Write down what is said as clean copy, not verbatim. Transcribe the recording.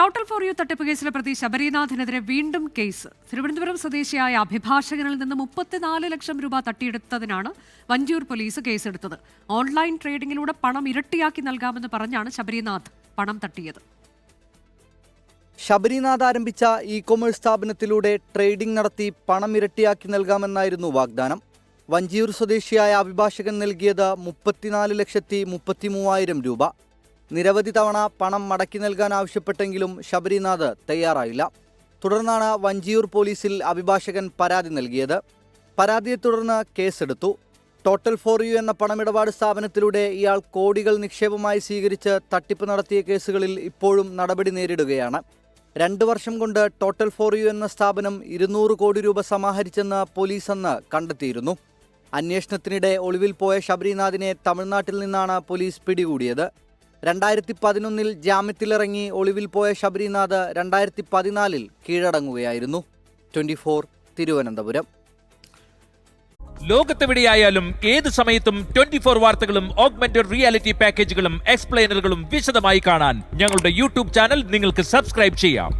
Total for you തട്ടിപ്പ് കേസിലെ പ്രതി ശബരിനാഥിനെതിരെ വീണ്ടും കേസ്. തിരുവനന്തപുരം സ്വദേശിയായ അഭിഭാഷകനിൽ നിന്ന് 34 ലക്ഷം രൂപ തട്ടിയെടുത്തതിനാണ് വഞ്ചിയൂർ പോലീസ് കേസെടുത്തത്. ഓൺലൈൻ ട്രേഡിംഗിലൂടെ പണം ഇരട്ടിയാക്കി നൽകാമെന്ന് പറഞ്ഞാണ് ശബരിനാഥ് പണം തട്ടിയത്. ശബരിനാഥ് ആരംഭിച്ച ഇ-കൊമേഴ്സ് സ്ഥാപനത്തിലൂടെ ട്രേഡിംഗ് നടത്തി പണം ഇരട്ടിയാക്കി നൽകാമെന്നായിരുന്നു വാഗ്ദാനം. വഞ്ചിയൂർ സ്വദേശിയായ അഭിഭാഷകൻ നൽകിയത് 34,33,000 രൂപ. നിരവധി തവണ പണം മടക്കി നൽകാൻ ആവശ്യപ്പെട്ടെങ്കിലും ശബരിനാഥ് തയ്യാറായില്ല. തുടർന്നാണ് വഞ്ചിയൂർ പോലീസിൽ അഭിഭാഷകൻ പരാതി നൽകിയത്. പരാതിയെ തുടർന്ന് കേസെടുത്തു. ടോട്ടൽ ഫോർ യു എന്ന പണമിടപാട് സ്ഥാപനത്തിലൂടെ ഇയാൾ കോടികൾ നിക്ഷേപമായി സ്വീകരിച്ച് തട്ടിപ്പ് നടത്തിയ കേസുകളിൽ ഇപ്പോഴും നടപടി നേരിടുകയാണ്. 2 വർഷം കൊണ്ട് ടോട്ടൽ ഫോർ യു എന്ന സ്ഥാപനം 200 കോടി രൂപ സമാഹരിച്ചെന്ന് പോലീസ് അന്ന് കണ്ടെത്തിയിരുന്നു. അന്വേഷണത്തിനിടെ ഒളിവിൽ പോയ ശബരിനാഥിനെ തമിഴ്നാട്ടിൽ നിന്നാണ് പോലീസ് പിടികൂടിയത്. 2011 ജാമ്യത്തിലിറങ്ങി ഒളിവിൽ പോയ ശബരിനാഥ് 2014 കീഴടങ്ങുകയായിരുന്നു. 24 തിരുവനന്തപുരം. ലോകത്തെവിടെയായാലും ഏത് സമയത്തും 24 വാർത്തകളും ഓഗ്മെന്റഡ് റിയാലിറ്റി പാക്കേജുകളും എക്സ്പ്ലെയിനറുകളും വിശദമായി കാണാൻ ഞങ്ങളുടെ യൂട്യൂബ് ചാനൽ നിങ്ങൾക്ക് സബ്സ്ക്രൈബ് ചെയ്യാം.